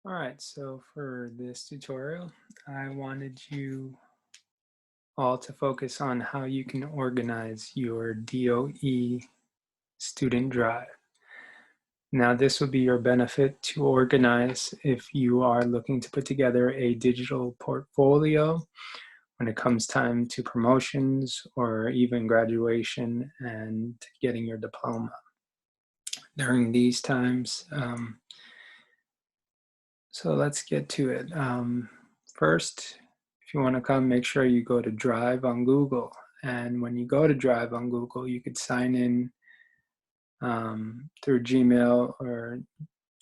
All right, so for this tutorial, I wanted you all to focus on how you can organize your DOE student drive. Now, this will be your benefit to organize if you are looking to put together a digital portfolio when it comes time to promotions or even graduation and getting your diploma. During these times, so let's get to it. First, if you want to come, make sure you go to Drive on Google. And when you go to Drive on Google, you could sign in through Gmail or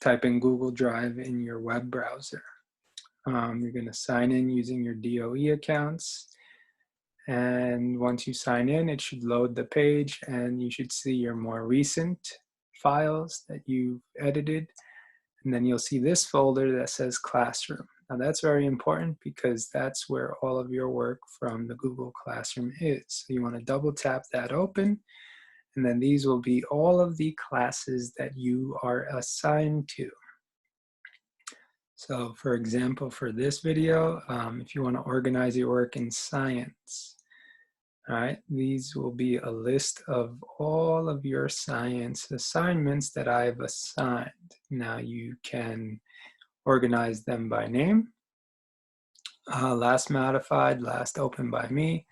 type in Google Drive in your web browser. You're going to sign in using your DOE accounts. And once you sign in, it should load the page and you should see your more recent files that you've edited. And then you'll see this folder that says Classroom. Now that's very important because that's where all of your work from the Google Classroom is. So you want to double tap that open, and then these will be all of the classes that you are assigned to. So for example, for this video, if you want to organize your work in science, all right, these will be a list of all of your science assignments that I've assigned. Now you can organize them by name. Last modified, last opened by me.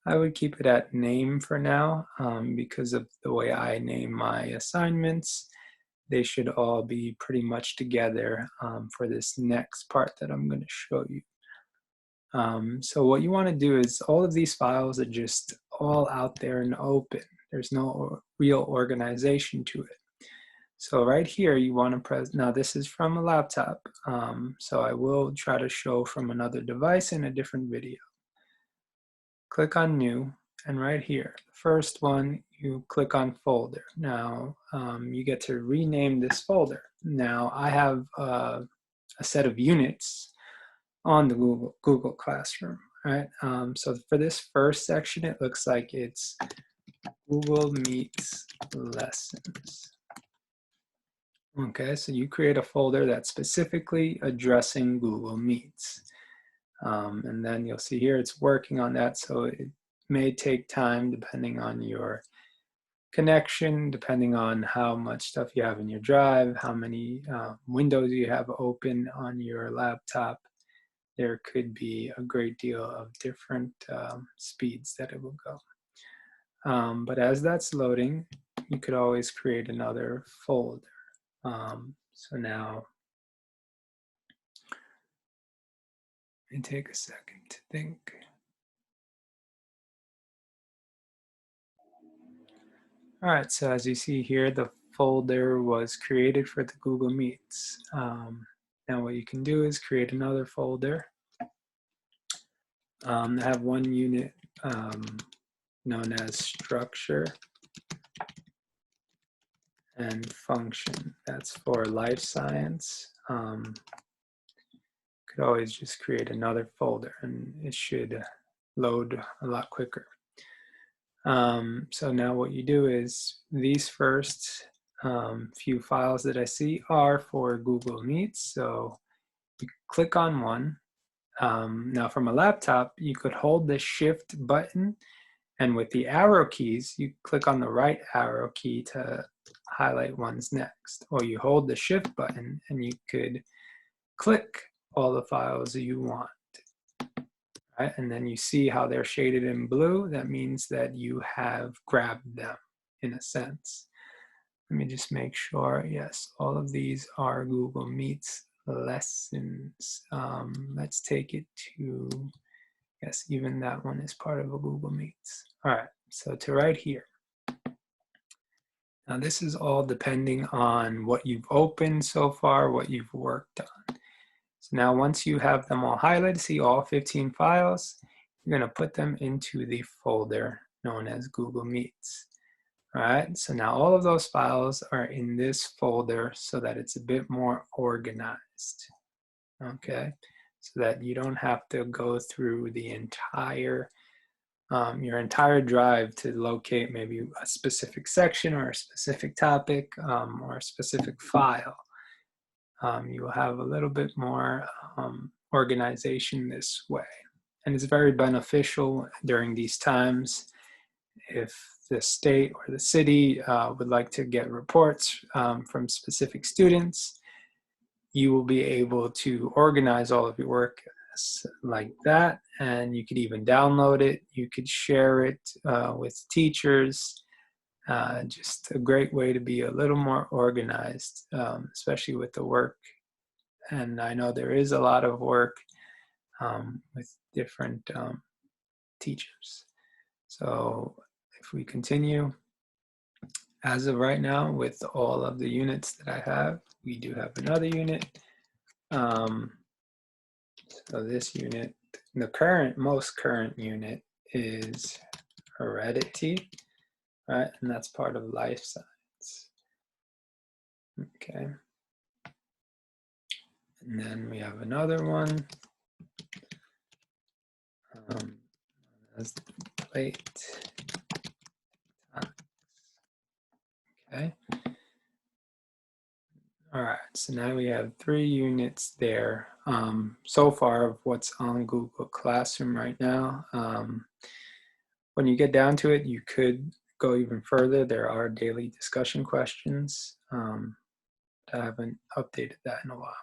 I would keep it at name for now because of the way I name my assignments. They should all be pretty much together for this next part that I'm going to show you. So what you want to do is all of these files are just all out there and open. There's no real organization to it. So right here you want to press, now this is from a laptop, so I will try to show from another device in a different video. Click on New, and right here, the first one, you click on Folder. Now you get to rename this folder. Now I have a set of units on the Google Classroom, right? So for this first section, it looks like it's Google Meets Lessons. Okay, so you create a folder that's specifically addressing Google Meets. And then you'll see here it's working on that, so it may take time depending on your connection, depending on how much stuff you have in your drive, how many windows you have open on your laptop. There could be a great deal of different speeds that it will go. But as that's loading, you could always create another folder. So now, let me take a second to think. All right, so as you see here, the folder was created for the Google Meets. Now what you can do is create another folder. Have one unit known as structure and function. That's for life science. Could always just create another folder and it should load a lot quicker. So now what you do is these first few files that I see are for Google Meets. So you click on one. Now from a laptop, you could hold the Shift button, and with the arrow keys, you click on the right arrow key to highlight one's next. Or you hold the Shift button and you could click all the files that you want. Right? And then you see how they're shaded in blue. That means that you have grabbed them in a sense. Let me just make sure. Yes, all of these are Google Meets lessons. Let's take it to, yes, even that one is part of a Google Meets. All right, so to right here. Now this is all depending on what you've opened so far, what you've worked on. So now once you have them all highlighted, see all 15 files, you're going to put them into the folder known as Google Meets. All right, so now all of those files are in this folder so that it's a bit more organized. Okay, so that you don't have to go through the entire your entire drive to locate maybe a specific section or a specific topic or a specific file. you will have a little bit more organization this way. And it's very beneficial during these times. If the state or the city would like to get reports from specific students, you will be able to organize all of your work like that, and you could even download it. You could share it with teachers. Just a great way to be a little more organized, especially with the work. And I know there is a lot of work with different teachers. So if we continue, as of right now, with all of the units that I have, we do have another unit. So this unit, the most current unit is heredity, right? And that's part of life science. Okay. And then we have another one. As plate. Okay. All right, so now we have 3 units there so far of what's on Google Classroom right now. When you get down to it, you could go even further. There are daily discussion questions. I haven't updated that in a while.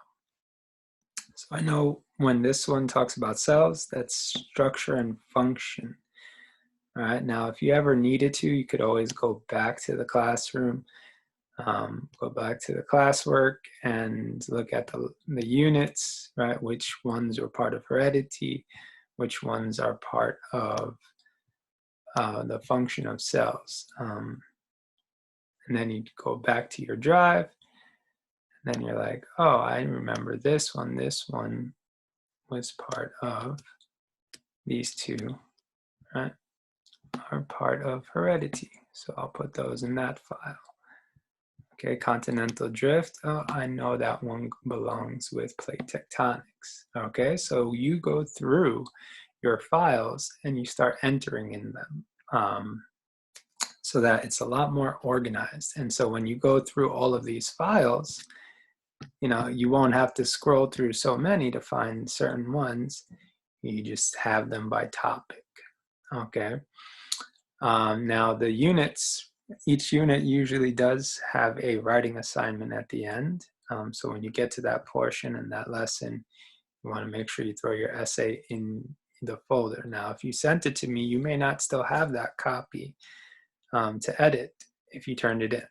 So I know when this one talks about cells, that's structure and function. All right, now if you ever needed to, you could always go back to the classroom. Go back to the classwork and look at the units, right? Which ones are part of heredity, which ones are part of the function of cells. And then you go back to your drive, and then you're like, oh, I remember this one. This one was part of these two, right? Are part of heredity. So I'll put those in that file. Okay, continental drift. Oh, I know that one belongs with plate tectonics. Okay, so you go through your files and you start entering in them so that it's a lot more organized. And so when you go through all of these files, you know, you won't have to scroll through so many to find certain ones. You just have them by topic. Okay. Now the units, each unit usually does have a writing assignment at the end. So when you get to that portion and that lesson, you want to make sure you throw your essay in the folder. Now, if you sent it to me, you may not still have that copy to edit if you turned it in.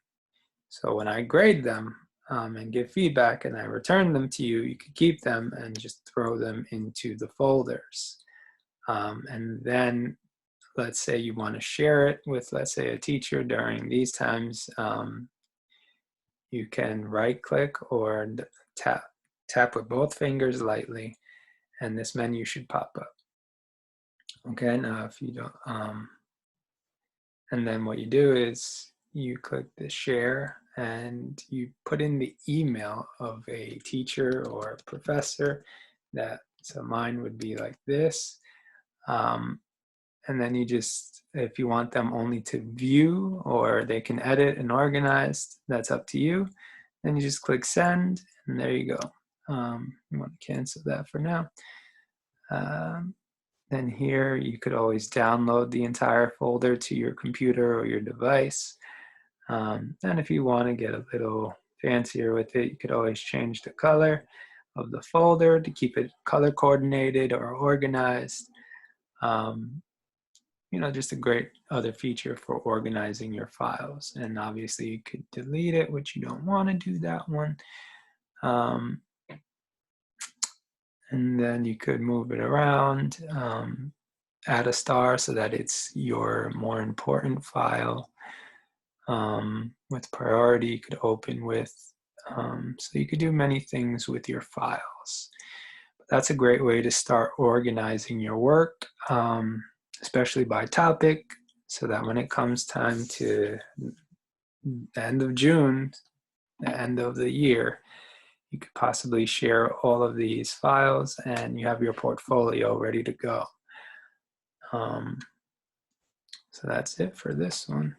So when I grade them and give feedback and I return them to you, you can keep them and just throw them into the folders. And then let's say you want to share it with, let's say, a teacher during these times, you can right click or tap with both fingers lightly, and this menu should pop up. Okay, now if you don't, and then what you do is you click the share and you put in the email of a teacher or a professor that, so mine would be like this. And then you just, if you want them only to view or they can edit and organize, that's up to you. Then you just click send, and there you go. You want to cancel that for now. Then here you could always download the entire folder to your computer or your device. And if you want to get a little fancier with it, you could always change the color of the folder to keep it color coordinated or organized. You know, just a great other feature for organizing your files. And obviously you could delete it, which you don't want to do that one. And then you could move it around, add a star so that it's your more important file with priority you could open with. So you could do many things with your files. But that's a great way to start organizing your work. Especially by topic, so that when it comes time to the end of June, the end of the year, you could possibly share all of these files and you have your portfolio ready to go. So that's it for this one.